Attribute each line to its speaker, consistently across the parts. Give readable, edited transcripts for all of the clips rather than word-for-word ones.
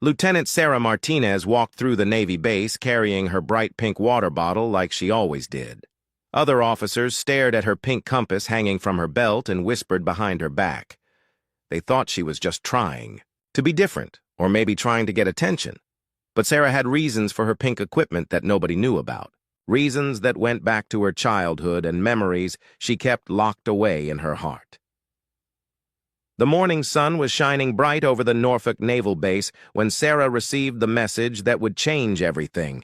Speaker 1: Lieutenant Sarah Martinez walked through the Navy base carrying her bright pink water bottle like she always did. Other officers stared at her pink compass hanging from her belt and whispered behind her back. They thought she was just trying to be different, or maybe trying to get attention. But Sarah had reasons for her pink equipment that nobody knew about. Reasons that went back to her childhood and memories she kept locked away in her heart. The morning sun was shining bright over the Norfolk Naval Base when Sarah received the message that would change everything.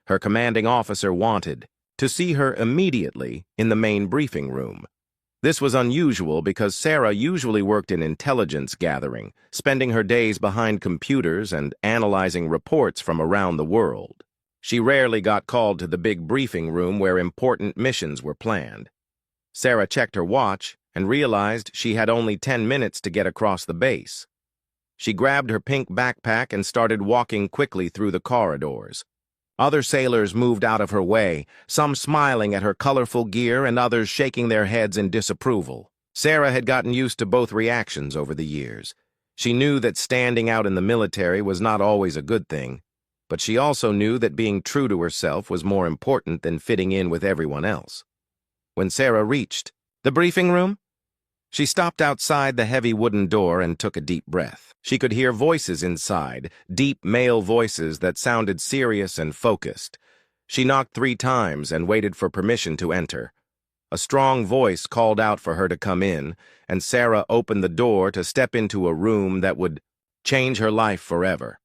Speaker 1: Her commanding officer wanted to see her immediately in the main briefing room. This was unusual because Sarah usually worked in intelligence gathering, spending her days behind computers and analyzing reports from around the world. She rarely got called to the big briefing room where important missions were planned. Sarah checked her watch and realized she had only 10 minutes to get across the base. She grabbed her pink backpack and started walking quickly through the corridors. Other sailors moved out of her way, some smiling at her colorful gear and others shaking their heads in disapproval. Sarah had gotten used to both reactions over the years. She knew that standing out in the military was not always a good thing, but she also knew that being true to herself was more important than fitting in with everyone else. When Sarah reached the briefing room, she stopped outside the heavy wooden door and took a deep breath. She could hear voices inside, deep male voices that sounded serious and focused. She knocked 3 times and waited for permission to enter. A strong voice called out for her to come in, and Sarah opened the door to step into a room that would change her life forever.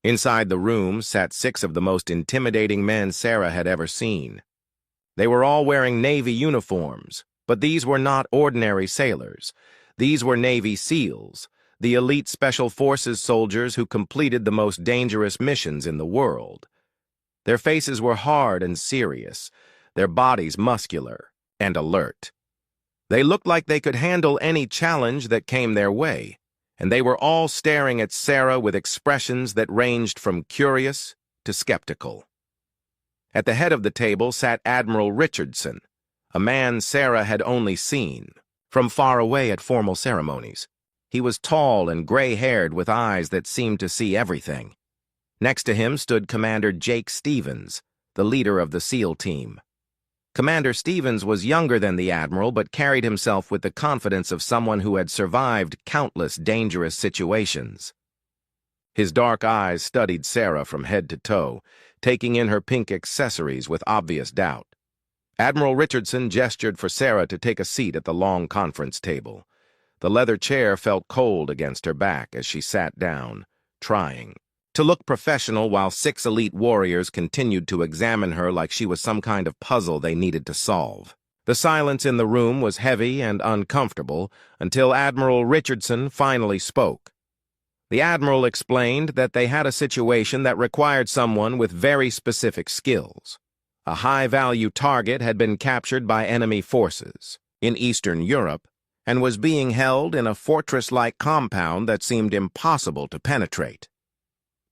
Speaker 1: Inside the room sat 6 of the most intimidating men Sarah had ever seen. They were all wearing Navy uniforms, but these were not ordinary sailors. These were Navy SEALs, the elite Special Forces soldiers who completed the most dangerous missions in the world. Their faces were hard and serious, their bodies muscular and alert. They looked like they could handle any challenge that came their way, and they were all staring at Sarah with expressions that ranged from curious to skeptical. At the head of the table sat Admiral Richardson, a man Sarah had only seen from far away at formal ceremonies. He was tall and gray-haired with eyes that seemed to see everything. Next to him stood Commander Jake Stevens, the leader of the SEAL team. Commander Stevens was younger than the Admiral but carried himself with the confidence of someone who had survived countless dangerous situations. His dark eyes studied Sarah from head to toe, taking in her pink accessories with obvious doubt. Admiral Richardson gestured for Sarah to take a seat at the long conference table. The leather chair felt cold against her back as she sat down, trying to look professional while 6 elite warriors continued to examine her like she was some kind of puzzle they needed to solve. The silence in the room was heavy and uncomfortable until Admiral Richardson finally spoke. The Admiral explained that they had a situation that required someone with very specific skills. A high-value target had been captured by enemy forces in Eastern Europe and was being held in a fortress-like compound that seemed impossible to penetrate.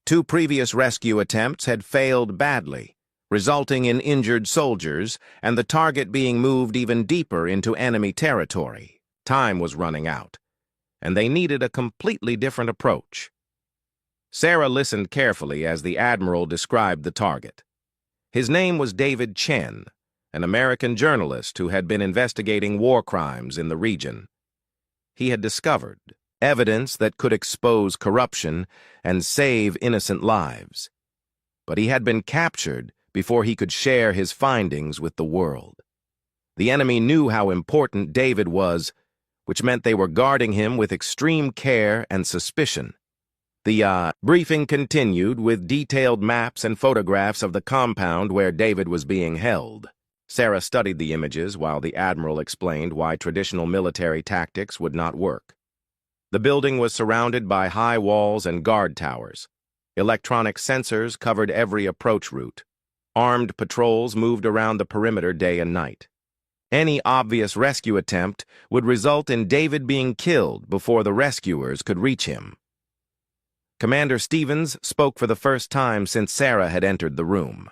Speaker 1: 2 previous rescue attempts had failed badly, resulting in injured soldiers and the target being moved even deeper into enemy territory. Time was running out, and they needed a completely different approach. Sarah listened carefully as the Admiral described the target. His name was David Chen, an American journalist who had been investigating war crimes in the region. He had discovered evidence that could expose corruption and save innocent lives. But he had been captured before he could share his findings with the world. The enemy knew how important David was, which meant they were guarding him with extreme care and suspicion. The briefing continued with detailed maps and photographs of the compound where David was being held. Sarah studied the images while the Admiral explained why traditional military tactics would not work. The building was surrounded by high walls and guard towers. Electronic sensors covered every approach route. Armed patrols moved around the perimeter day and night. Any obvious rescue attempt would result in David being killed before the rescuers could reach him. Commander Stevens spoke for the first time since Sarah had entered the room.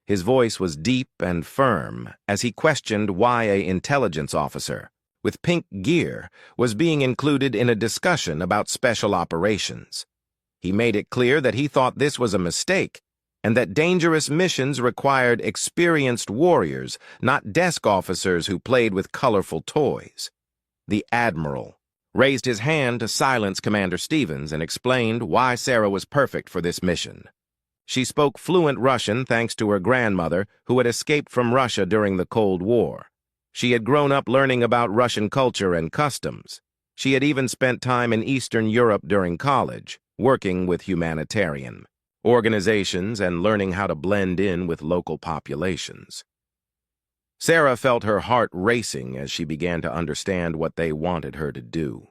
Speaker 1: His voice was deep and firm as he questioned why an intelligence officer with pink gear was being included in a discussion about special operations. He made it clear that he thought this was a mistake, and that dangerous missions required experienced warriors, not desk officers who played with colorful toys. The Admiral raised his hand to silence Commander Stevens and explained why Sarah was perfect for this mission. She spoke fluent Russian thanks to her grandmother, who had escaped from Russia during the Cold War. She had grown up learning about Russian culture and customs. She had even spent time in Eastern Europe during college, working with humanitarian organizations and learning how to blend in with local populations. Sarah felt her heart racing as she began to understand what they wanted her to do.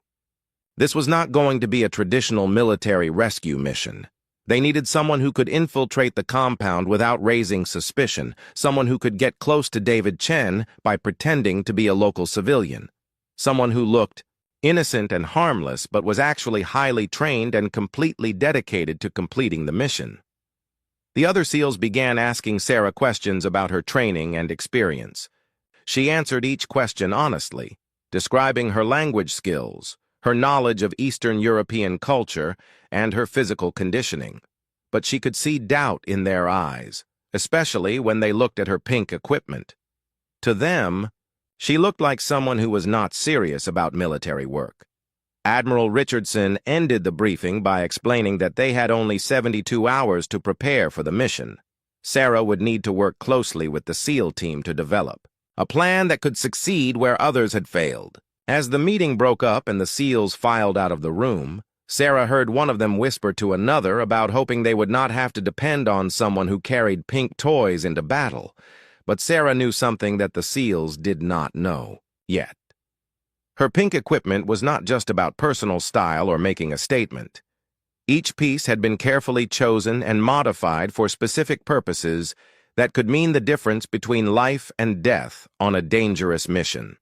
Speaker 1: This was not going to be a traditional military rescue mission. They needed someone who could infiltrate the compound without raising suspicion, someone who could get close to David Chen by pretending to be a local civilian, someone who looked innocent and harmless but was actually highly trained and completely dedicated to completing the mission. The other SEALs began asking Sarah questions about her training and experience. She answered each question honestly, describing her language skills, her knowledge of Eastern European culture, and her physical conditioning. But she could see doubt in their eyes, especially when they looked at her pink equipment. To them, she looked like someone who was not serious about military work. Admiral Richardson ended the briefing by explaining that they had only 72 hours to prepare for the mission. Sarah would need to work closely with the SEAL team to develop a plan that could succeed where others had failed. As the meeting broke up and the SEALs filed out of the room, Sarah heard one of them whisper to another about hoping they would not have to depend on someone who carried pink toys into battle. But Sarah knew something that the SEALs did not know yet. Her pink equipment was not just about personal style or making a statement. Each piece had been carefully chosen and modified for specific purposes that could mean the difference between life and death on a dangerous mission.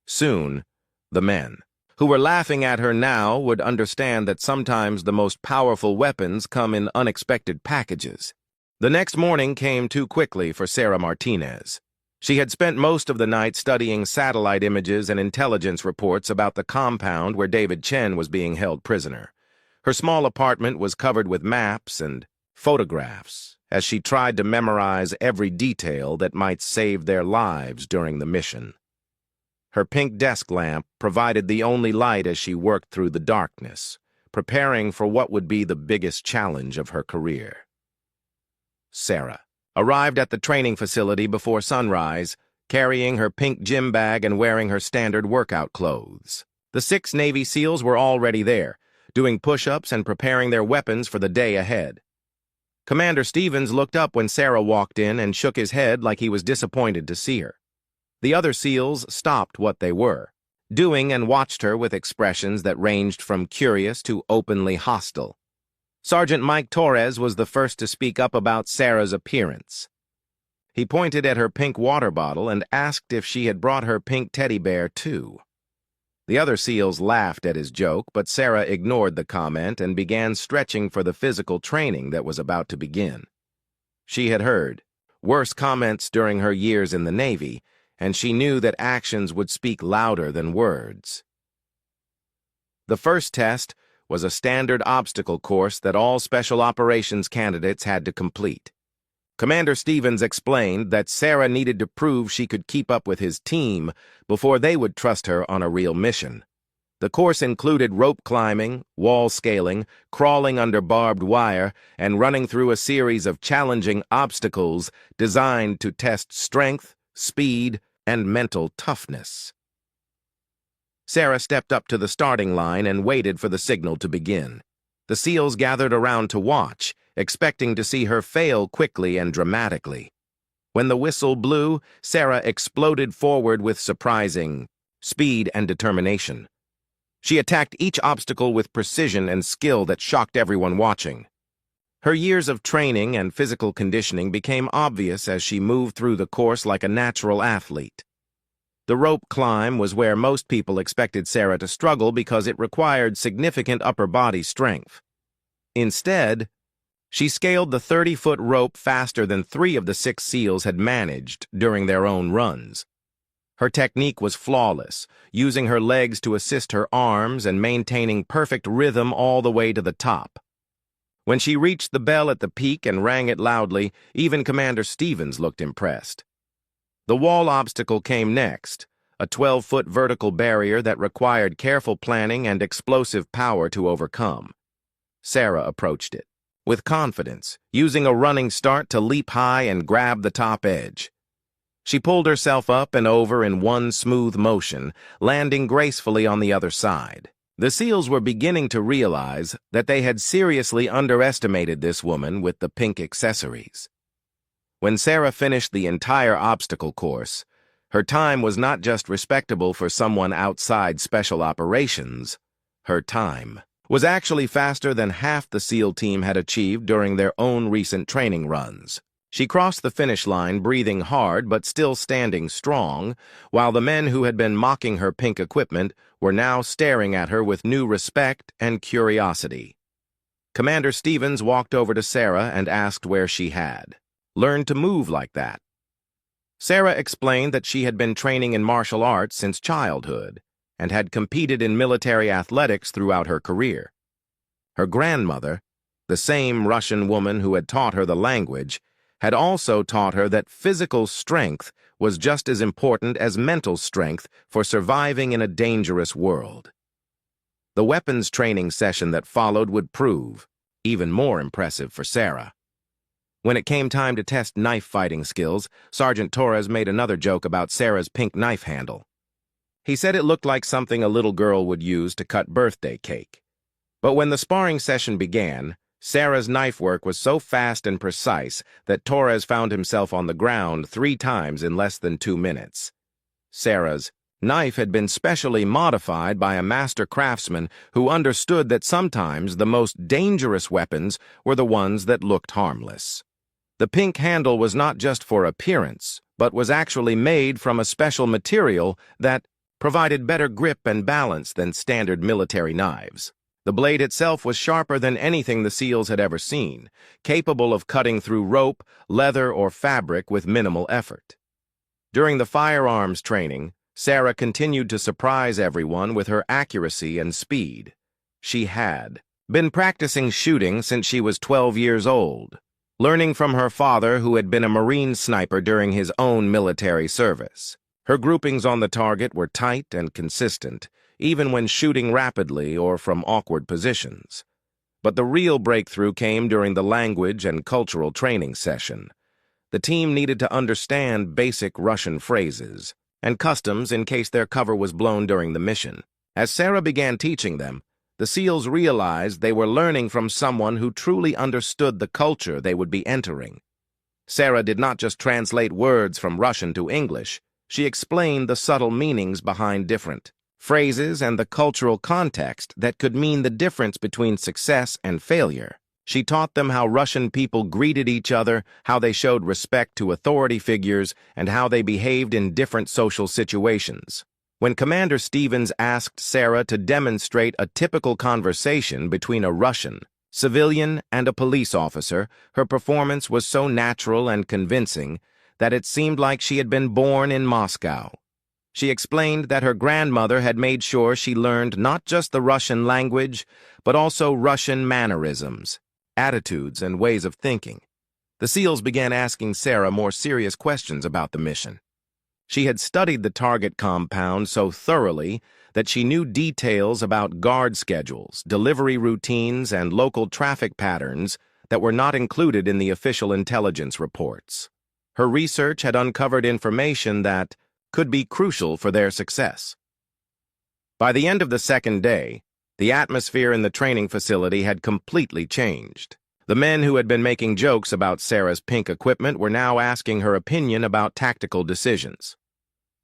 Speaker 1: Soon, the men, who were laughing at her now, would understand that sometimes the most powerful weapons come in unexpected packages. The next morning came too quickly for Sarah Martinez. She had spent most of the night studying satellite images and intelligence reports about the compound where David Chen was being held prisoner. Her small apartment was covered with maps and photographs as she tried to memorize every detail that might save their lives during the mission. Her pink desk lamp provided the only light as she worked through the darkness, preparing for what would be the biggest challenge of her career. Sarah arrived at the training facility before sunrise, carrying her pink gym bag and wearing her standard workout clothes. The 6 Navy SEALs were already there, doing push-ups and preparing their weapons for the day ahead. Commander Stevens looked up when Sarah walked in and shook his head like he was disappointed to see her. The other SEALs stopped what they were doing and watched her with expressions that ranged from curious to openly hostile. Sergeant Mike Torres was the first to speak up about Sarah's appearance. He pointed at her pink water bottle and asked if she had brought her pink teddy bear too. The other SEALs laughed at his joke, but Sarah ignored the comment and began stretching for the physical training that was about to begin. She had heard worse comments during her years in the Navy, and she knew that actions would speak louder than words. The first test was a standard obstacle course that all special operations candidates had to complete. Commander Stevens explained that Sarah needed to prove she could keep up with his team before they would trust her on a real mission. The course included rope climbing, wall scaling, crawling under barbed wire, and running through a series of challenging obstacles designed to test strength, speed, and mental toughness. Sarah stepped up to the starting line and waited for the signal to begin. The SEALs gathered around to watch, expecting to see her fail quickly and dramatically. When the whistle blew, Sarah exploded forward with surprising speed and determination. She attacked each obstacle with precision and skill that shocked everyone watching. Her years of training and physical conditioning became obvious as she moved through the course like a natural athlete. The rope climb was where most people expected Sarah to struggle because it required significant upper body strength. Instead, she scaled the 30-foot rope faster than 3 of the 6 SEALs had managed during their own runs. Her technique was flawless, using her legs to assist her arms and maintaining perfect rhythm all the way to the top. When she reached the bell at the peak and rang it loudly, even Commander Stevens looked impressed. The wall obstacle came next, a 12-foot vertical barrier that required careful planning and explosive power to overcome. Sarah approached it with confidence, using a running start to leap high and grab the top edge. She pulled herself up and over in one smooth motion, landing gracefully on the other side. The SEALs were beginning to realize that they had seriously underestimated this woman with the pink accessories. When Sarah finished the entire obstacle course, her time was not just respectable for someone outside special operations. Her time was actually faster than half the SEAL team had achieved during their own recent training runs. She crossed the finish line breathing hard but still standing strong, while the men who had been mocking her pink equipment were now staring at her with new respect and curiosity. Commander Stevens walked over to Sarah and asked where she had learned to move like that. Sarah explained that she had been training in martial arts since childhood and had competed in military athletics throughout her career. Her grandmother, the same Russian woman who had taught her the language, had also taught her that physical strength was just as important as mental strength for surviving in a dangerous world. The weapons training session that followed would prove even more impressive for Sarah. When it came time to test knife fighting skills, Sergeant Torres made another joke about Sarah's pink knife handle. He said it looked like something a little girl would use to cut birthday cake. But when the sparring session began, Sarah's knife work was so fast and precise that Torres found himself on the ground 3 times in less than 2 minutes. Sarah's knife had been specially modified by a master craftsman who understood that sometimes the most dangerous weapons were the ones that looked harmless. The pink handle was not just for appearance, but was actually made from a special material that provided better grip and balance than standard military knives. The blade itself was sharper than anything the SEALs had ever seen, capable of cutting through rope, leather, or fabric with minimal effort. During the firearms training, Sarah continued to surprise everyone with her accuracy and speed. She had been practicing shooting since she was 12 years old, learning from her father who had been a Marine sniper during his own military service. Her groupings on the target were tight and consistent, even when shooting rapidly or from awkward positions. But the real breakthrough came during the language and cultural training session. The team needed to understand basic Russian phrases and customs in case their cover was blown during the mission. As Sarah began teaching them, the SEALs realized they were learning from someone who truly understood the culture they would be entering. Sarah did not just translate words from Russian to English. She explained the subtle meanings behind different phrases and the cultural context that could mean the difference between success and failure. She taught them how Russian people greeted each other, how they showed respect to authority figures, and how they behaved in different social situations. When Commander Stevens asked Sarah to demonstrate a typical conversation between a Russian civilian and a police officer, her performance was so natural and convincing that it seemed like she had been born in Moscow. She explained that her grandmother had made sure she learned not just the Russian language, but also Russian mannerisms, attitudes, and ways of thinking. The SEALs began asking Sarah more serious questions about the mission. She had studied the target compound so thoroughly that she knew details about guard schedules, delivery routines, and local traffic patterns that were not included in the official intelligence reports. Her research had uncovered information that could be crucial for their success. By the end of the second day, the atmosphere in the training facility had completely changed. The men who had been making jokes about Sarah's pink equipment were now asking her opinion about tactical decisions.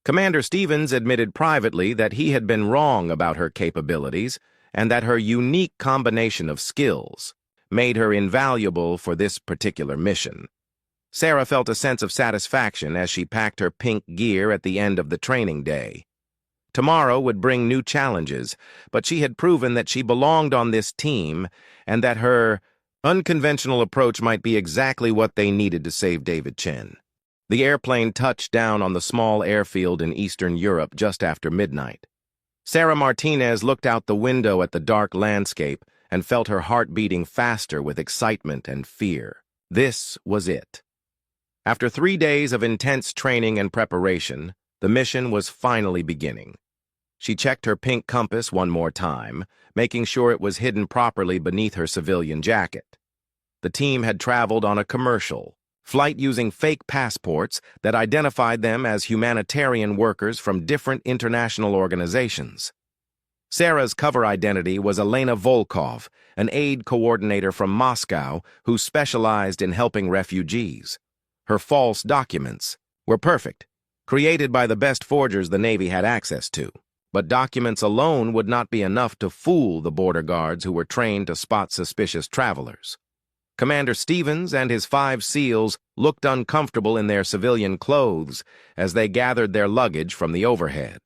Speaker 1: Commander Stevens admitted privately that he had been wrong about her capabilities and that her unique combination of skills made her invaluable for this particular mission. Sarah felt a sense of satisfaction as she packed her pink gear at the end of the training day. Tomorrow would bring new challenges, but she had proven that she belonged on this team and that her unconventional approach might be exactly what they needed to save David Chen. The airplane touched down on the small airfield in Eastern Europe just after midnight. Sarah Martinez looked out the window at the dark landscape and felt her heart beating faster with excitement and fear. This was it. After 3 days of intense training and preparation, the mission was finally beginning. She checked her pink compass one more time, making sure it was hidden properly beneath her civilian jacket. The team had traveled on a commercial flight using fake passports that identified them as humanitarian workers from different international organizations. Sarah's cover identity was Elena Volkov, an aid coordinator from Moscow who specialized in helping refugees. Her false documents were perfect, created by the best forgers the Navy had access to. But documents alone would not be enough to fool the border guards who were trained to spot suspicious travelers. Commander Stevens and his 5 SEALs looked uncomfortable in their civilian clothes as they gathered their luggage from the overhead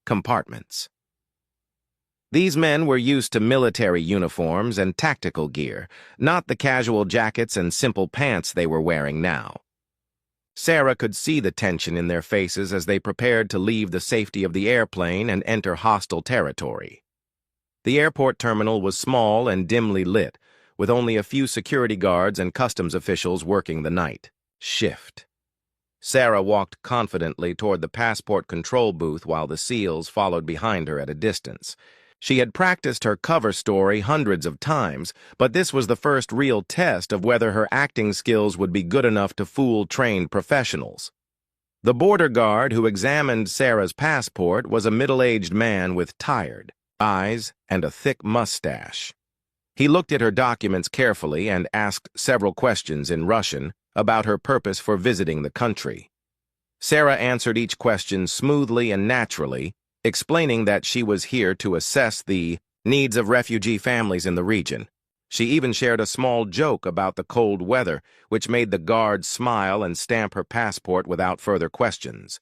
Speaker 1: compartments. These men were used to military uniforms and tactical gear, not the casual jackets and simple pants they were wearing now. Sarah could see the tension in their faces as they prepared to leave the safety of the airplane and enter hostile territory. The airport terminal was small and dimly lit, with only a few security guards and customs officials working the night shift. Sarah walked confidently toward the passport control booth while the SEALs followed behind her at a distance. She had practiced her cover story hundreds of times, but this was the first real test of whether her acting skills would be good enough to fool trained professionals. The border guard who examined Sarah's passport was a middle-aged man with tired eyes and a thick mustache. He looked at her documents carefully and asked several questions in Russian about her purpose for visiting the country. Sarah answered each question smoothly and naturally, explaining that she was here to assess the needs of refugee families in the region. She even shared a small joke about the cold weather, which made the guard smile and stamp her passport without further questions.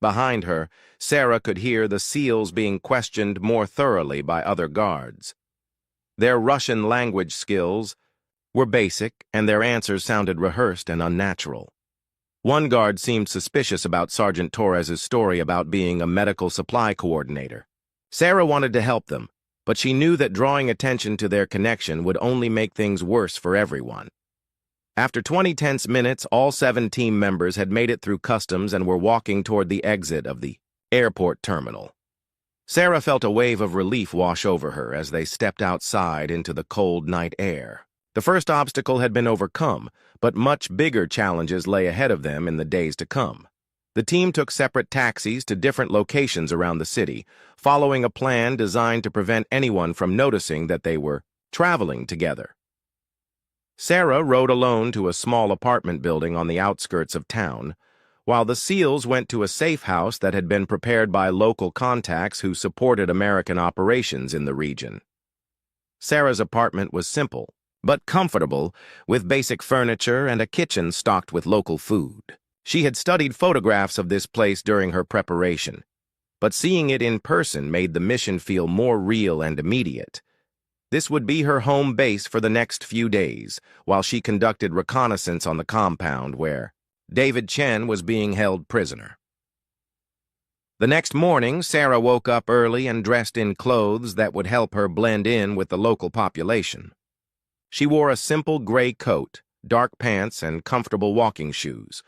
Speaker 1: Behind her, Sarah could hear the SEALs being questioned more thoroughly by other guards. Their Russian language skills were basic, and their answers sounded rehearsed and unnatural. One guard seemed suspicious about Sergeant Torres's story about being a medical supply coordinator. Sarah wanted to help them, but she knew that drawing attention to their connection would only make things worse for everyone. After 20 tense minutes, all 7 team members had made it through customs and were walking toward the exit of the airport terminal. Sarah felt a wave of relief wash over her as they stepped outside into the cold night air. The first obstacle had been overcome, but much bigger challenges lay ahead of them in the days to come. The team took separate taxis to different locations around the city, following a plan designed to prevent anyone from noticing that they were traveling together. Sarah rode alone to a small apartment building on the outskirts of town, while the SEALs went to a safe house that had been prepared by local contacts who supported American operations in the region. Sarah's apartment was simple, but comfortable, with basic furniture and a kitchen stocked with local food. She had studied photographs of this place during her preparation, but seeing it in person made the mission feel more real and immediate. This would be her home base for the next few days, while she conducted reconnaissance on the compound where David Chen was being held prisoner. The next morning, Sarah woke up early and dressed in clothes that would help her blend in with the local population. She wore a simple gray coat, dark pants, and comfortable walking shoes.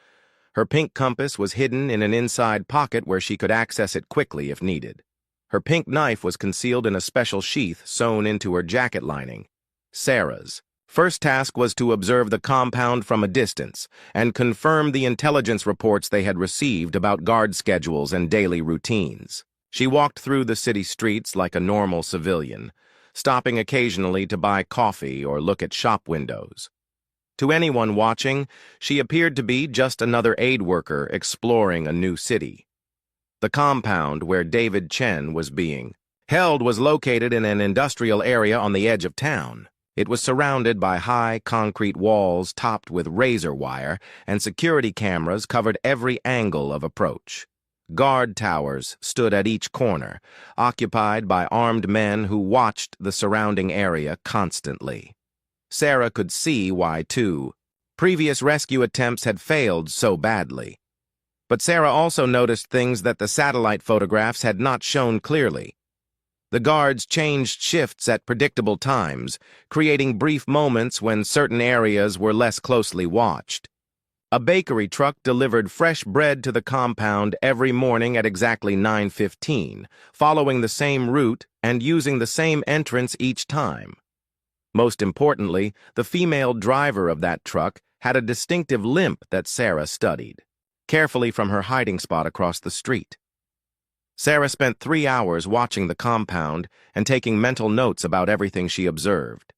Speaker 1: Her pink compass was hidden in an inside pocket where she could access it quickly if needed. Her pink knife was concealed in a special sheath sewn into her jacket lining. Sarah's first task was to observe the compound from a distance and confirm the intelligence reports they had received about guard schedules and daily routines. She walked through the city streets like a normal civilian, stopping occasionally to buy coffee or look at shop windows. To anyone watching, she appeared to be just another aid worker exploring a new city. The compound where David Chen was being held was located in an industrial area on the edge of town. It was surrounded by high concrete walls topped with razor wire, and security cameras covered every angle of approach. Guard towers stood at each corner, occupied by armed men who watched the surrounding area constantly. Sarah could see why, too. Previous rescue attempts had failed so badly. But Sarah also noticed things that the satellite photographs had not shown clearly. The guards changed shifts at predictable times, creating brief moments when certain areas were less closely watched. A bakery truck delivered fresh bread to the compound every morning at exactly 9:15, following the same route and using the same entrance each time. Most importantly, the female driver of that truck had a distinctive limp that Sarah studied, carefully from her hiding spot across the street. Sarah spent 3 hours watching the compound and taking mental notes about everything she observed.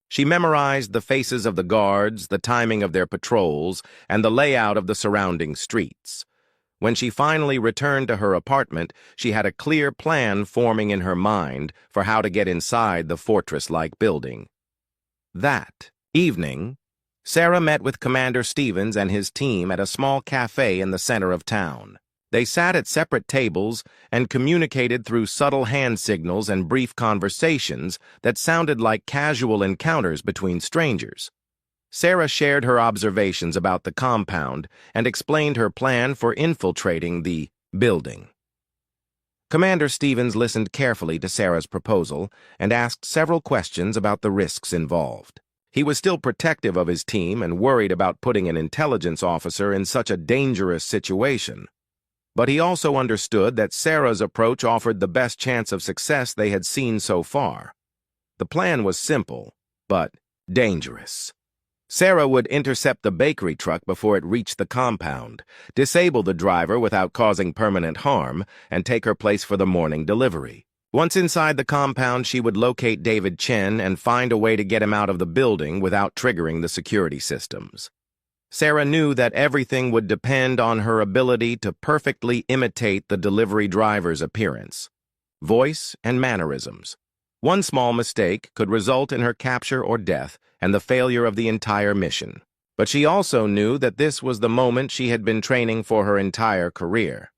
Speaker 1: She memorized the faces of the guards, the timing of their patrols, and the layout of the surrounding streets. When she finally returned to her apartment, she had a clear plan forming in her mind for how to get inside the fortress-like building. That evening, Sarah met with Commander Stevens and his team at a small cafe in the center of town. They sat at separate tables and communicated through subtle hand signals and brief conversations that sounded like casual encounters between strangers. Sarah shared her observations about the compound and explained her plan for infiltrating the building. Commander Stevens listened carefully to Sarah's proposal and asked several questions about the risks involved. He was still protective of his team and worried about putting an intelligence officer in such a dangerous situation. But he also understood that Sarah's approach offered the best chance of success they had seen so far. The plan was simple, but dangerous. Sarah would intercept the bakery truck before it reached the compound, disable the driver without causing permanent harm, and take her place for the morning delivery. Once inside the compound, she would locate David Chen and find a way to get him out of the building without triggering the security systems. Sarah knew that everything would depend on her ability to perfectly imitate the delivery driver's appearance, voice, and mannerisms. One small mistake could result in her capture or death and the failure of the entire mission. But she also knew that this was the moment she had been training for her entire career.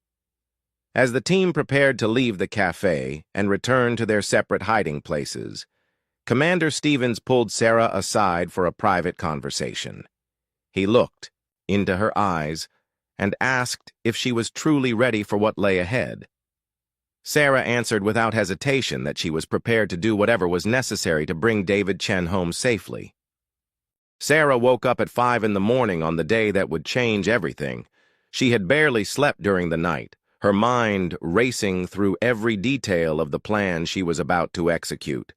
Speaker 1: As the team prepared to leave the cafe and return to their separate hiding places, Commander Stevens pulled Sarah aside for a private conversation. He looked into her eyes and asked if she was truly ready for what lay ahead. Sarah answered without hesitation that she was prepared to do whatever was necessary to bring David Chen home safely. Sarah woke up at 5 in the morning on the day that would change everything. She had barely slept during the night, her mind racing through every detail of the plan she was about to execute.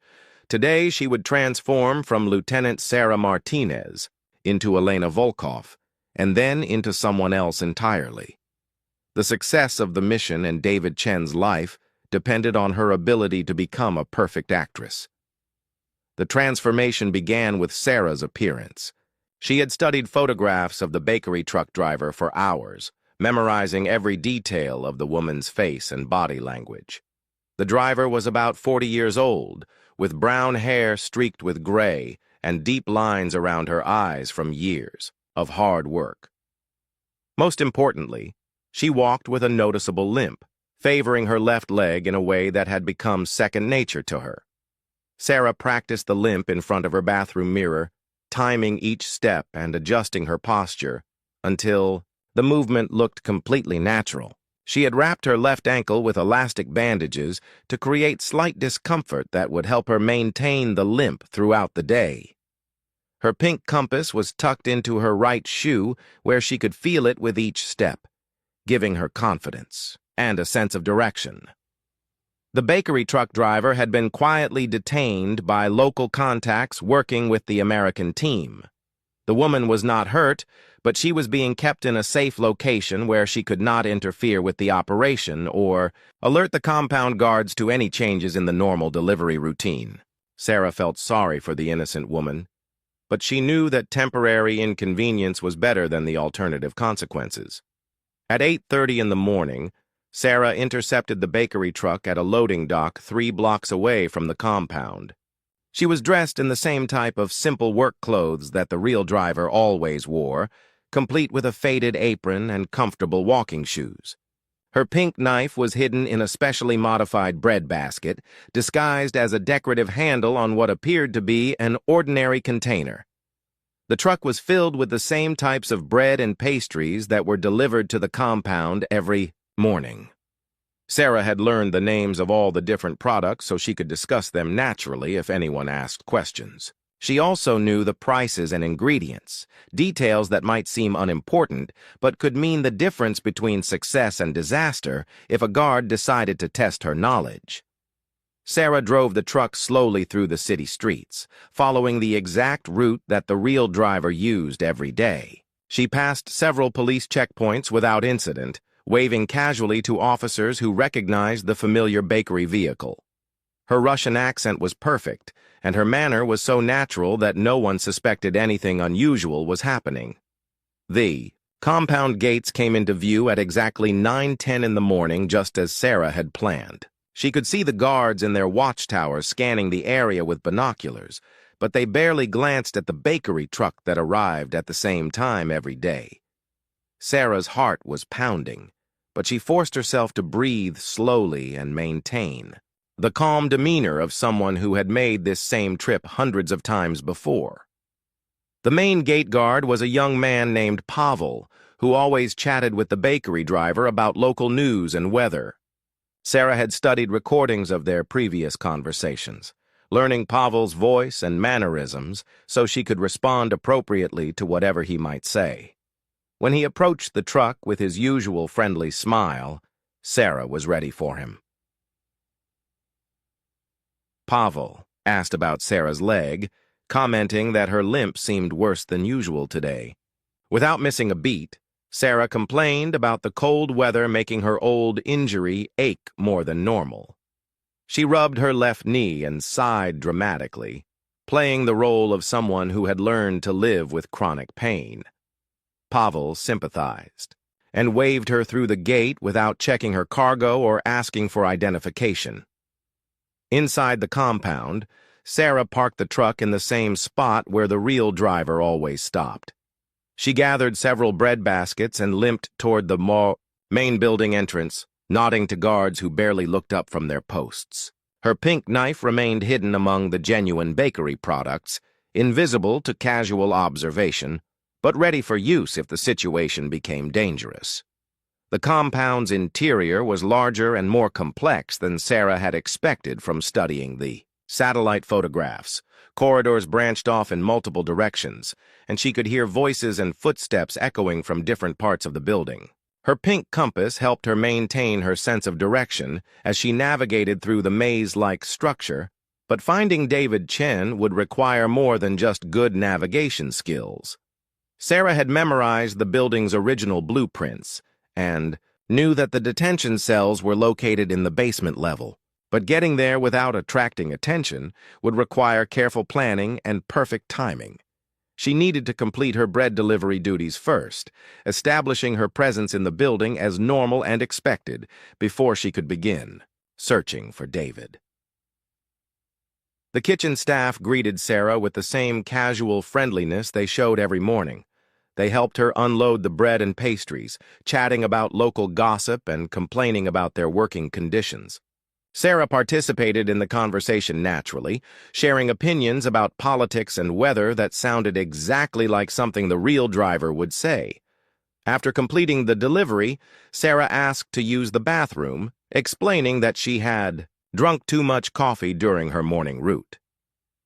Speaker 1: Today she would transform from Lieutenant Sarah Martinez into Elena Volkov, and then into someone else entirely. The success of the mission and David Chen's life depended on her ability to become a perfect actress. The transformation began with Sarah's appearance. She had studied photographs of the bakery truck driver for hours, memorizing every detail of the woman's face and body language. The driver was about 40 years old, with brown hair streaked with gray and deep lines around her eyes from years of hard work. Most importantly, she walked with a noticeable limp, favoring her left leg in a way that had become second nature to her. Sarah practiced the limp in front of her bathroom mirror, timing each step and adjusting her posture until the movement looked completely natural. She had wrapped her left ankle with elastic bandages to create slight discomfort that would help her maintain the limp throughout the day. Her pink compass was tucked into her right shoe where she could feel it with each step, giving her confidence and a sense of direction. The bakery truck driver had been quietly detained by local contacts working with the American team. The woman was not hurt, but she was being kept in a safe location where she could not interfere with the operation or alert the compound guards to any changes in the normal delivery routine. Sarah felt sorry for the innocent woman, but she knew that temporary inconvenience was better than the alternative consequences. At 8:30 in the morning, Sarah intercepted the bakery truck at a loading dock 3 blocks away from the compound. She was dressed in the same type of simple work clothes that the real driver always wore, complete with a faded apron and comfortable walking shoes. Her pink knife was hidden in a specially modified bread basket, disguised as a decorative handle on what appeared to be an ordinary container. The truck was filled with the same types of bread and pastries that were delivered to the compound every morning. Sarah had learned the names of all the different products so she could discuss them naturally if anyone asked questions. She also knew the prices and ingredients, details that might seem unimportant but could mean the difference between success and disaster if a guard decided to test her knowledge. Sarah drove the truck slowly through the city streets, following the exact route that the real driver used every day. She passed several police checkpoints without incident, waving casually to officers who recognized the familiar bakery vehicle. Her Russian accent was perfect, and her manner was so natural that no one suspected anything unusual was happening. The compound gates came into view at exactly 9:10 in the morning, just as Sarah had planned. She could see the guards in their watchtowers scanning the area with binoculars, but they barely glanced at the bakery truck that arrived at the same time every day. Sarah's heart was pounding, but she forced herself to breathe slowly and maintain the calm demeanor of someone who had made this same trip hundreds of times before. The main gate guard was a young man named Pavel, who always chatted with the bakery driver about local news and weather. Sarah had studied recordings of their previous conversations, learning Pavel's voice and mannerisms so she could respond appropriately to whatever he might say. When he approached the truck with his usual friendly smile, Sarah was ready for him. Pavel asked about Sarah's leg, commenting that her limp seemed worse than usual today. Without missing a beat, Sarah complained about the cold weather making her old injury ache more than normal. She rubbed her left knee and sighed dramatically, playing the role of someone who had learned to live with chronic pain. Pavel sympathized and waved her through the gate without checking her cargo or asking for identification. Inside the compound, Sarah parked the truck in the same spot where the real driver always stopped. She gathered several bread baskets and limped toward the main building entrance, nodding to guards who barely looked up from their posts. Her pink knife remained hidden among the genuine bakery products, invisible to casual observation, but ready for use if the situation became dangerous. The compound's interior was larger and more complex than Sarah had expected from studying the satellite photographs. Corridors branched off in multiple directions, and she could hear voices and footsteps echoing from different parts of the building. Her pink compass helped her maintain her sense of direction as she navigated through the maze-like structure, but finding David Chen would require more than just good navigation skills. Sarah had memorized the building's original blueprints and knew that the detention cells were located in the basement level, but getting there without attracting attention would require careful planning and perfect timing. She needed to complete her bread delivery duties first, establishing her presence in the building as normal and expected before she could begin searching for David. The kitchen staff greeted Sarah with the same casual friendliness they showed every morning. They helped her unload the bread and pastries, chatting about local gossip and complaining about their working conditions. Sarah participated in the conversation naturally, sharing opinions about politics and weather that sounded exactly like something the real driver would say. After completing the delivery, Sarah asked to use the bathroom, explaining that she had drunk too much coffee during her morning route.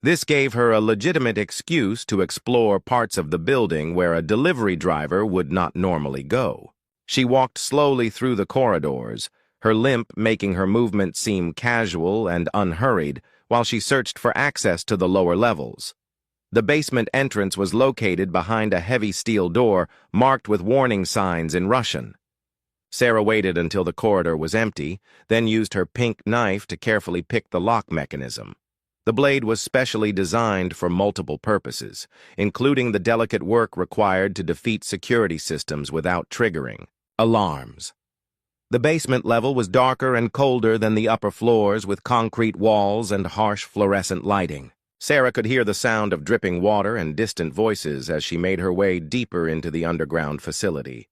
Speaker 1: This gave her a legitimate excuse to explore parts of the building where a delivery driver would not normally go. She walked slowly through the corridors, her limp making her movement seem casual and unhurried while she searched for access to the lower levels. The basement entrance was located behind a heavy steel door marked with warning signs in Russian. Sarah waited until the corridor was empty, then used her pink knife to carefully pick the lock mechanism. The blade was specially designed for multiple purposes, including the delicate work required to defeat security systems without triggering alarms. The basement level was darker and colder than the upper floors, with concrete walls and harsh fluorescent lighting. Sarah could hear the sound of dripping water and distant voices as she made her way deeper into the underground facility.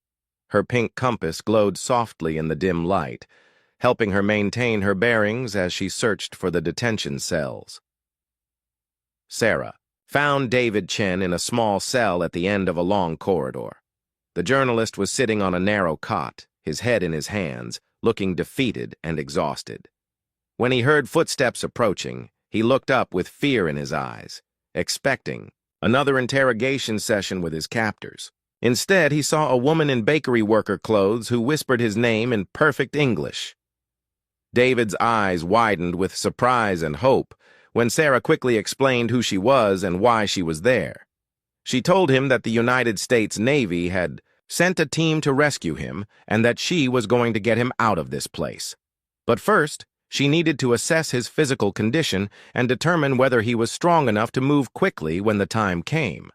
Speaker 1: Her pink compass glowed softly in the dim light, helping her maintain her bearings as she searched for the detention cells. Sarah found David Chen in a small cell at the end of a long corridor. The journalist was sitting on a narrow cot, his head in his hands, looking defeated and exhausted. When he heard footsteps approaching, he looked up with fear in his eyes, expecting another interrogation session with his captors. Instead, he saw a woman in bakery worker clothes who whispered his name in perfect English. David's eyes widened with surprise and hope when Sarah quickly explained who she was and why she was there. She told him that the United States Navy had sent a team to rescue him and that she was going to get him out of this place. But first, she needed to assess his physical condition and determine whether he was strong enough to move quickly when the time came.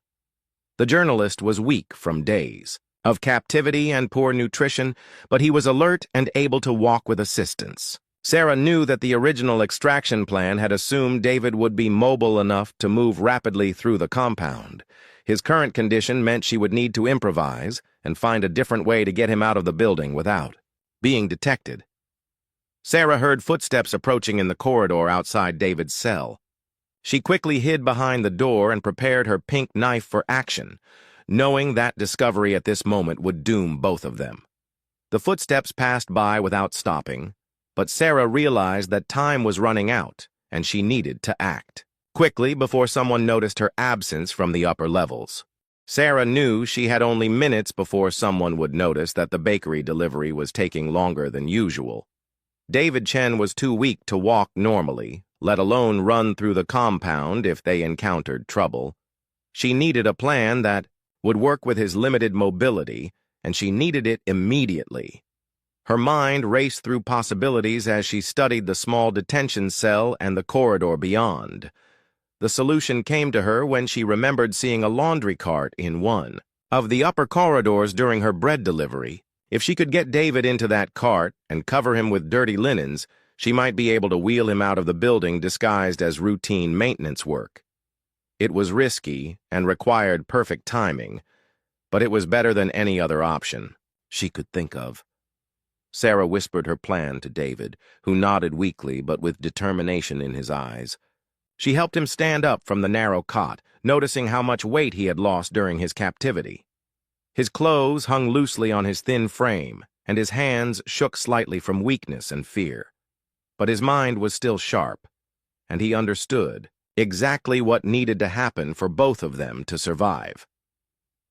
Speaker 1: The journalist was weak from days of captivity and poor nutrition, but he was alert and able to walk with assistance. Sarah knew that the original extraction plan had assumed David would be mobile enough to move rapidly through the compound. His current condition meant she would need to improvise and find a different way to get him out of the building without being detected. Sarah heard footsteps approaching in the corridor outside David's cell. She quickly hid behind the door and prepared her pink knife for action, knowing that discovery at this moment would doom both of them. The footsteps passed by without stopping, but Sarah realized that time was running out and she needed to act quickly before someone noticed her absence from the upper levels. Sarah knew she had only minutes before someone would notice that the bakery delivery was taking longer than usual. David Chen was too weak to walk normally, let alone run through the compound if they encountered trouble. She needed a plan that would work with his limited mobility, and she needed it immediately. Her mind raced through possibilities as she studied the small detention cell and the corridor beyond. The solution came to her when she remembered seeing a laundry cart in one of the upper corridors during her bread delivery. If she could get David into that cart and cover him with dirty linens, she might be able to wheel him out of the building disguised as routine maintenance work. It was risky and required perfect timing, but it was better than any other option she could think of. Sarah whispered her plan to David, who nodded weakly but with determination in his eyes. She helped him stand up from the narrow cot, noticing how much weight he had lost during his captivity. His clothes hung loosely on his thin frame, and his hands shook slightly from weakness and fear. But his mind was still sharp, and he understood exactly what needed to happen for both of them to survive.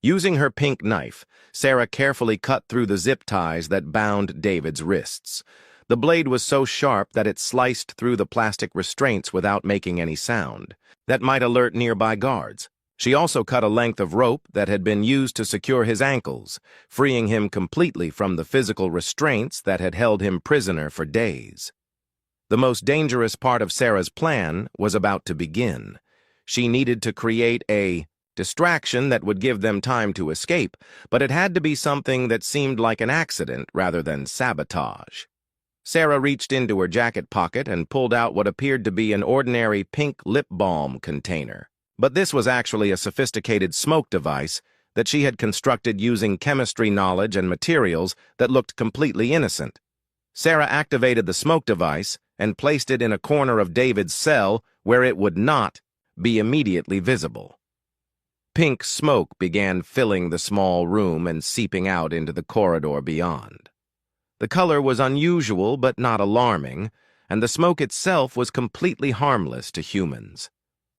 Speaker 1: Using her pink knife, Sarah carefully cut through the zip ties that bound David's wrists. The blade was so sharp that it sliced through the plastic restraints without making any sound that might alert nearby guards. She also cut a length of rope that had been used to secure his ankles, freeing him completely from the physical restraints that had held him prisoner for days. The most dangerous part of Sarah's plan was about to begin. She needed to create a distraction that would give them time to escape, but it had to be something that seemed like an accident rather than sabotage. Sarah reached into her jacket pocket and pulled out what appeared to be an ordinary pink lip balm container. But this was actually a sophisticated smoke device that she had constructed using chemistry knowledge and materials that looked completely innocent. Sarah activated the smoke device and placed it in a corner of David's cell where it would not be immediately visible. Pink smoke began filling the small room and seeping out into the corridor beyond. The color was unusual but not alarming, and the smoke itself was completely harmless to humans.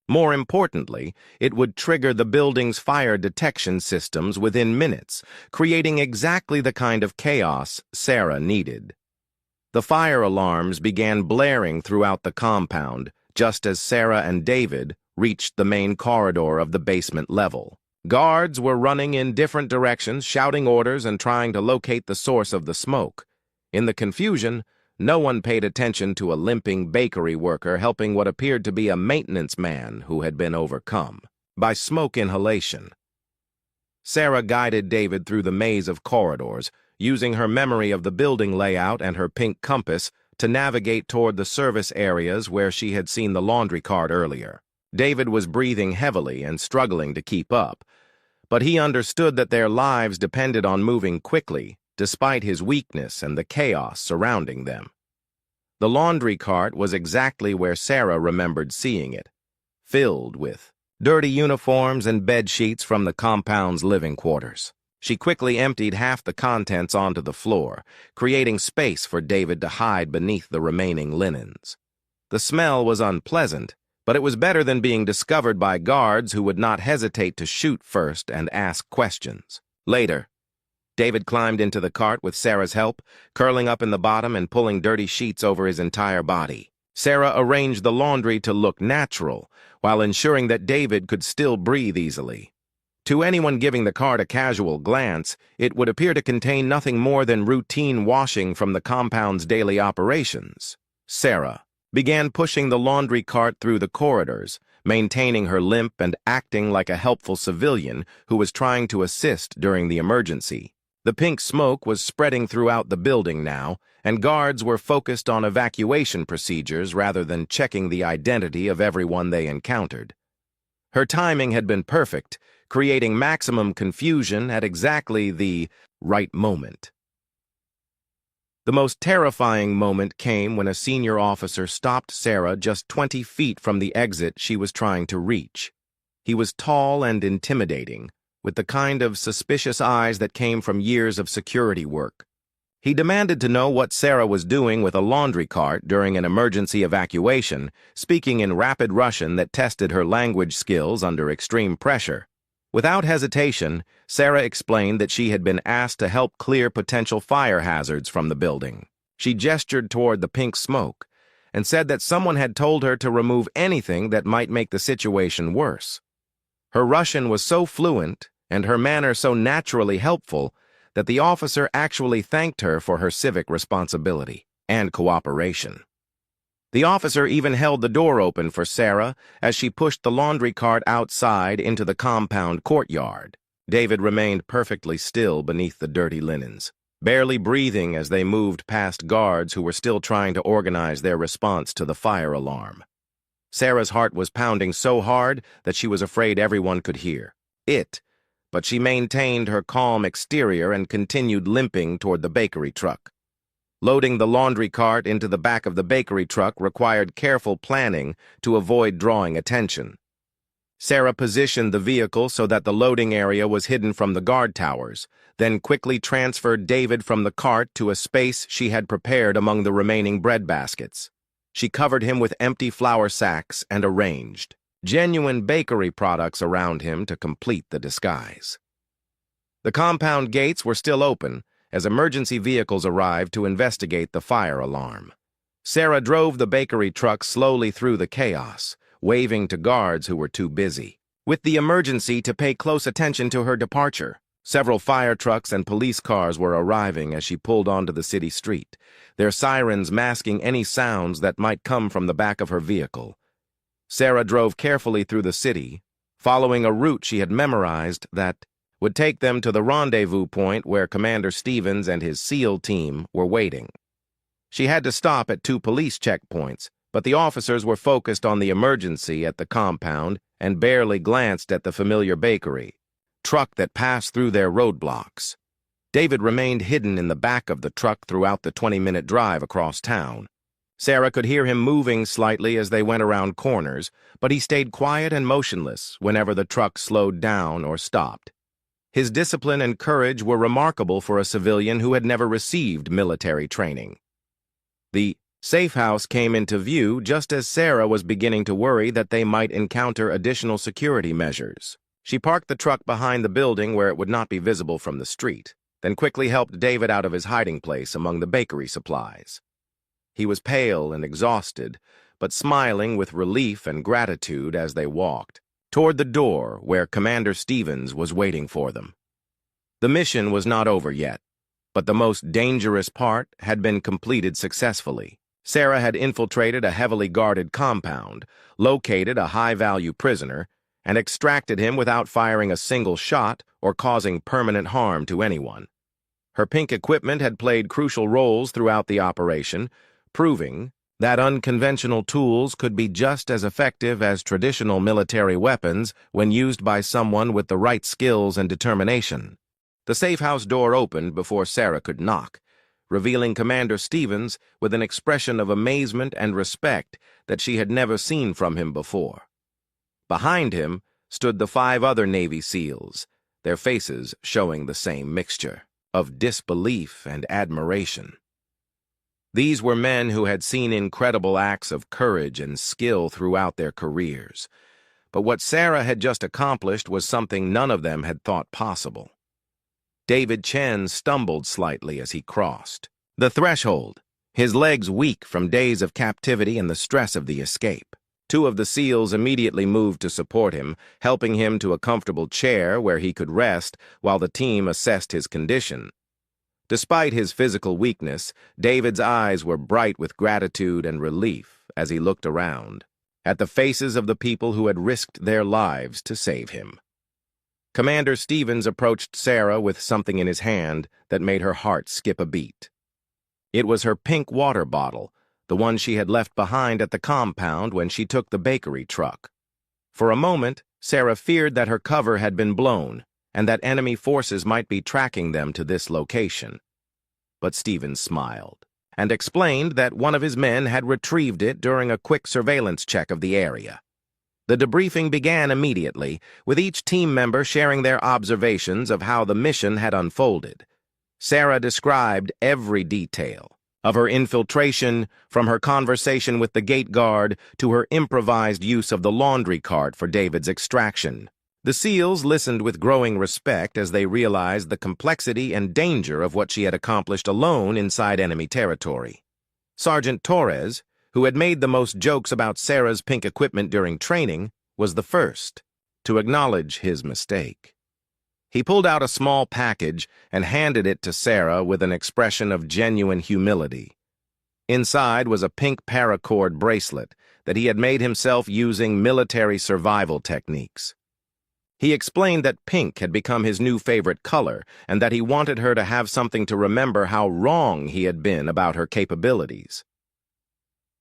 Speaker 1: More importantly, it would trigger the building's fire detection systems within minutes, creating exactly the kind of chaos Sarah needed. The fire alarms began blaring throughout the compound, just as Sarah and David reached the main corridor of the basement level. Guards were running in different directions, shouting orders and trying to locate the source of the smoke. In the confusion, no one paid attention to a limping bakery worker helping what appeared to be a maintenance man who had been overcome by smoke inhalation. Sarah guided David through the maze of corridors, using her memory of the building layout and her pink compass to navigate toward the service areas where she had seen the laundry cart earlier. David was breathing heavily and struggling to keep up, but he understood that their lives depended on moving quickly, despite his weakness and the chaos surrounding them. The laundry cart was exactly where Sarah remembered seeing it, filled with dirty uniforms and bed sheets from the compound's living quarters. She quickly emptied half the contents onto the floor, creating space for David to hide beneath the remaining linens. The smell was unpleasant, but it was better than being discovered by guards who would not hesitate to shoot first and ask questions. Later, David climbed into the cart with Sarah's help, curling up in the bottom and pulling dirty sheets over his entire body. Sarah arranged the laundry to look natural, while ensuring that David could still breathe easily. To anyone giving the cart a casual glance, it would appear to contain nothing more than routine washing from the compound's daily operations. Sarah began pushing the laundry cart through the corridors, maintaining her limp and acting like a helpful civilian who was trying to assist during the emergency. The pink smoke was spreading throughout the building now, and guards were focused on evacuation procedures rather than checking the identity of everyone they encountered. Her timing had been perfect, creating maximum confusion at exactly the right moment. The most terrifying moment came when a senior officer stopped Sarah just 20 feet from the exit she was trying to reach. He was tall and intimidating, with the kind of suspicious eyes that came from years of security work. He demanded to know what Sarah was doing with a laundry cart during an emergency evacuation, speaking in rapid Russian that tested her language skills under extreme pressure. Without hesitation, Sarah explained that she had been asked to help clear potential fire hazards from the building. She gestured toward the pink smoke and said that someone had told her to remove anything that might make the situation worse. Her Russian was so fluent and her manner so naturally helpful that the officer actually thanked her for her civic responsibility and cooperation. The officer even held the door open for Sarah as she pushed the laundry cart outside into the compound courtyard. David remained perfectly still beneath the dirty linens, barely breathing as they moved past guards who were still trying to organize their response to the fire alarm. Sarah's heart was pounding so hard that she was afraid everyone could hear it, but she maintained her calm exterior and continued limping toward the bakery truck. Loading the laundry cart into the back of the bakery truck required careful planning to avoid drawing attention. Sarah positioned the vehicle so that the loading area was hidden from the guard towers, then quickly transferred David from the cart to a space she had prepared among the remaining bread baskets. She covered him with empty flour sacks and arranged genuine bakery products around him to complete the disguise. The compound gates were still open as emergency vehicles arrived to investigate the fire alarm. Sarah drove the bakery truck slowly through the chaos, waving to guards who were too busy with the emergency to pay close attention to her departure. Several fire trucks and police cars were arriving as she pulled onto the city street, their sirens masking any sounds that might come from the back of her vehicle. Sarah drove carefully through the city, following a route she had memorized that would take them to the rendezvous point where Commander Stevens and his SEAL team were waiting. She had to stop at 2 police checkpoints, but the officers were focused on the emergency at the compound and barely glanced at the familiar bakery truck that passed through their roadblocks. David remained hidden in the back of the truck throughout the 20-minute drive across town. Sarah could hear him moving slightly as they went around corners, but he stayed quiet and motionless whenever the truck slowed down or stopped. His discipline and courage were remarkable for a civilian who had never received military training. The safe house came into view just as Sarah was beginning to worry that they might encounter additional security measures. She parked the truck behind the building where it would not be visible from the street, then quickly helped David out of his hiding place among the bakery supplies. He was pale and exhausted, but smiling with relief and gratitude as they walked toward the door where Commander Stevens was waiting for them. The mission was not over yet, but the most dangerous part had been completed successfully. Sarah had infiltrated a heavily guarded compound, located a high-value prisoner, and extracted him without firing a single shot or causing permanent harm to anyone. Her pink equipment had played crucial roles throughout the operation, proving that unconventional tools could be just as effective as traditional military weapons when used by someone with the right skills and determination. The safe house door opened before Sarah could knock, revealing Commander Stevens with an expression of amazement and respect that she had never seen from him before. Behind him stood the 5 other Navy SEALs, their faces showing the same mixture of disbelief and admiration. These were men who had seen incredible acts of courage and skill throughout their careers. But what Sarah had just accomplished was something none of them had thought possible. David Chen stumbled slightly as he crossed the threshold, his legs weak from days of captivity and the stress of the escape. Two of the SEALs immediately moved to support him, helping him to a comfortable chair where he could rest while the team assessed his condition. Despite his physical weakness, David's eyes were bright with gratitude and relief as he looked around, at the faces of the people who had risked their lives to save him. Commander Stevens approached Sarah with something in his hand that made her heart skip a beat. It was her pink water bottle, the one she had left behind at the compound when she took the bakery truck. For a moment, Sarah feared that her cover had been blown and that enemy forces might be tracking them to this location. But Stevens smiled and explained that one of his men had retrieved it during a quick surveillance check of the area. The debriefing began immediately, with each team member sharing their observations of how the mission had unfolded. Sarah described every detail of her infiltration, from her conversation with the gate guard to her improvised use of the laundry cart for David's extraction. The SEALs listened with growing respect as they realized the complexity and danger of what she had accomplished alone inside enemy territory. Sergeant Torres, who had made the most jokes about Sarah's pink equipment during training, was the first to acknowledge his mistake. He pulled out a small package and handed it to Sarah with an expression of genuine humility. Inside was a pink paracord bracelet that he had made himself using military survival techniques. He explained that pink had become his new favorite color and that he wanted her to have something to remember how wrong he had been about her capabilities.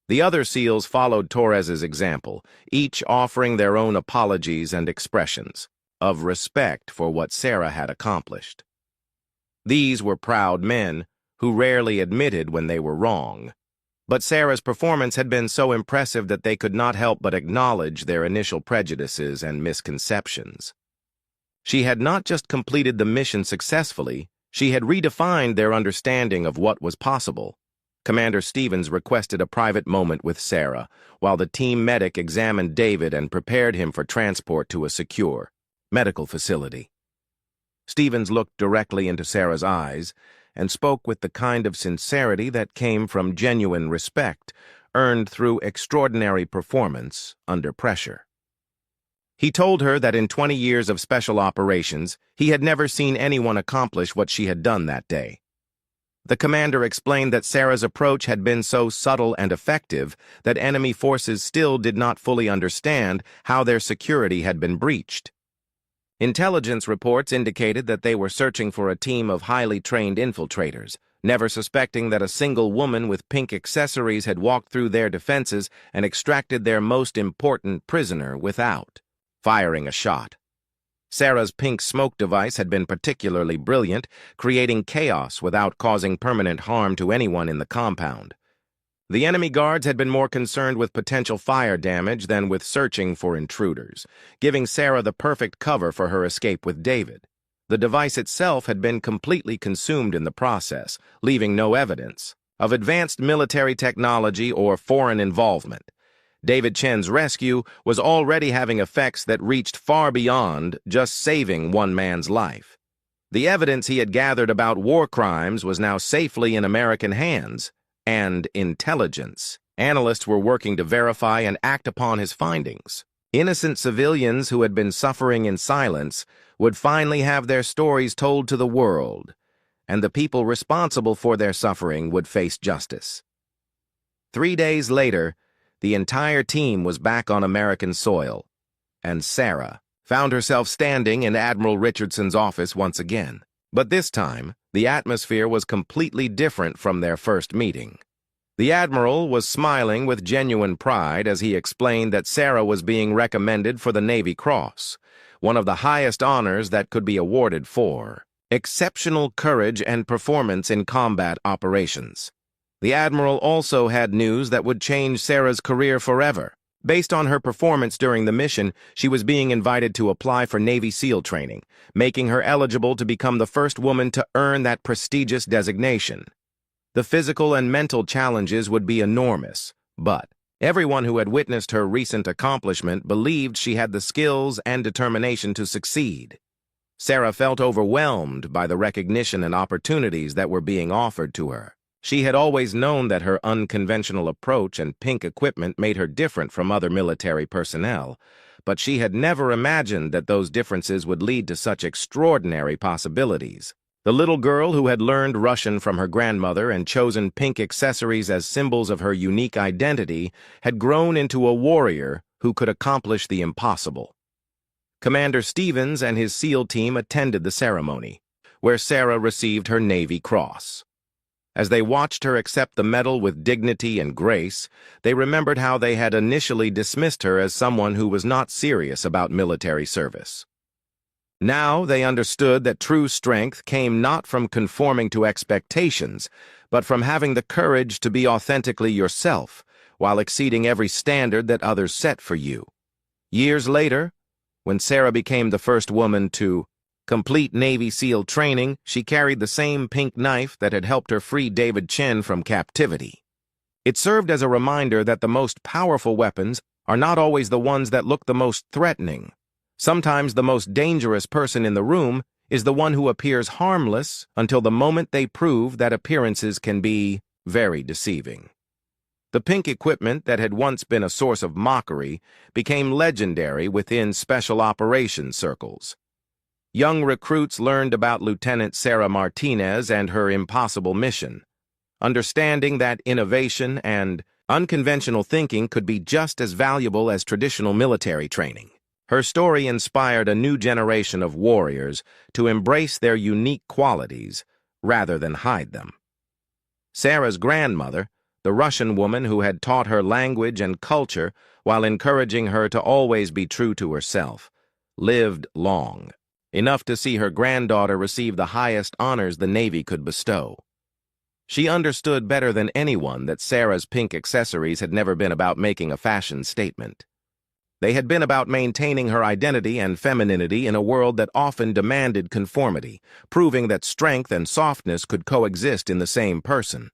Speaker 1: The other SEALs followed Torres's example, each offering their own apologies and expressions of respect for what Sarah had accomplished. These were proud men who rarely admitted when they were wrong, but Sarah's performance had been so impressive that they could not help but acknowledge their initial prejudices and misconceptions. She had not just completed the mission successfully, she had redefined their understanding of what was possible. Commander Stevens requested a private moment with Sarah, while the team medic examined David and prepared him for transport to a secure medical facility. Stevens looked directly into Sarah's eyes and spoke with the kind of sincerity that came from genuine respect, earned through extraordinary performance under pressure. He told her that in 20 years of special operations, he had never seen anyone accomplish what she had done that day. The commander explained that Sarah's approach had been so subtle and effective that enemy forces still did not fully understand how their security had been breached. Intelligence reports indicated that they were searching for a team of highly trained infiltrators, never suspecting that a single woman with pink accessories had walked through their defenses and extracted their most important prisoner without firing a shot. Sarah's pink smoke device had been particularly brilliant, creating chaos without causing permanent harm to anyone in the compound. The enemy guards had been more concerned with potential fire damage than with searching for intruders, giving Sarah the perfect cover for her escape with David. The device itself had been completely consumed in the process, leaving no evidence of advanced military technology or foreign involvement. David Chen's rescue was already having effects that reached far beyond just saving one man's life. The evidence he had gathered about war crimes was now safely in American hands, and intelligence. Analysts were working to verify and act upon his findings. Innocent civilians who had been suffering in silence would finally have their stories told to the world, and the people responsible for their suffering would face justice. 3 days later, the entire team was back on American soil, and Sarah found herself standing in Admiral Richardson's office once again. But this time, the atmosphere was completely different from their first meeting. The Admiral was smiling with genuine pride as he explained that Sarah was being recommended for the Navy Cross, one of the highest honors that could be awarded for exceptional courage and performance in combat operations. The Admiral also had news that would change Sarah's career forever. Based on her performance during the mission, she was being invited to apply for Navy SEAL training, making her eligible to become the first woman to earn that prestigious designation. The physical and mental challenges would be enormous, but everyone who had witnessed her recent accomplishment believed she had the skills and determination to succeed. Sarah felt overwhelmed by the recognition and opportunities that were being offered to her. She had always known that her unconventional approach and pink equipment made her different from other military personnel, but she had never imagined that those differences would lead to such extraordinary possibilities. The little girl who had learned Russian from her grandmother and chosen pink accessories as symbols of her unique identity had grown into a warrior who could accomplish the impossible. Commander Stevens and his SEAL team attended the ceremony, where Sarah received her Navy Cross. As they watched her accept the medal with dignity and grace, they remembered how they had initially dismissed her as someone who was not serious about military service. Now they understood that true strength came not from conforming to expectations, but from having the courage to be authentically yourself, while exceeding every standard that others set for you. Years later, when Sarah became the first woman to complete Navy SEAL training, she carried the same pink knife that had helped her free David Chen from captivity. It served as a reminder that the most powerful weapons are not always the ones that look the most threatening. Sometimes the most dangerous person in the room is the one who appears harmless until the moment they prove that appearances can be very deceiving. The pink equipment that had once been a source of mockery became legendary within special operations circles. Young recruits learned about Lieutenant Sarah Martinez and her impossible mission, understanding that innovation and unconventional thinking could be just as valuable as traditional military training. Her story inspired a new generation of warriors to embrace their unique qualities rather than hide them. Sarah's grandmother, the Russian woman who had taught her language and culture while encouraging her to always be true to herself, lived long, enough to see her granddaughter receive the highest honors the Navy could bestow. She understood better than anyone that Sarah's pink accessories had never been about making a fashion statement. They had been about maintaining her identity and femininity in a world that often demanded conformity, proving that strength and softness could coexist in the same person.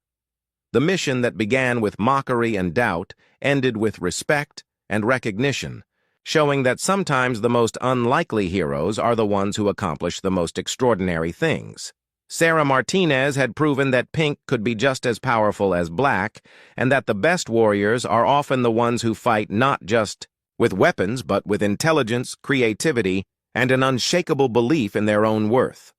Speaker 1: The mission that began with mockery and doubt ended with respect and recognition, showing that sometimes the most unlikely heroes are the ones who accomplish the most extraordinary things. Sarah Martinez had proven that pink could be just as powerful as black, and that the best warriors are often the ones who fight not just with weapons but with intelligence, creativity, and an unshakable belief in their own worth.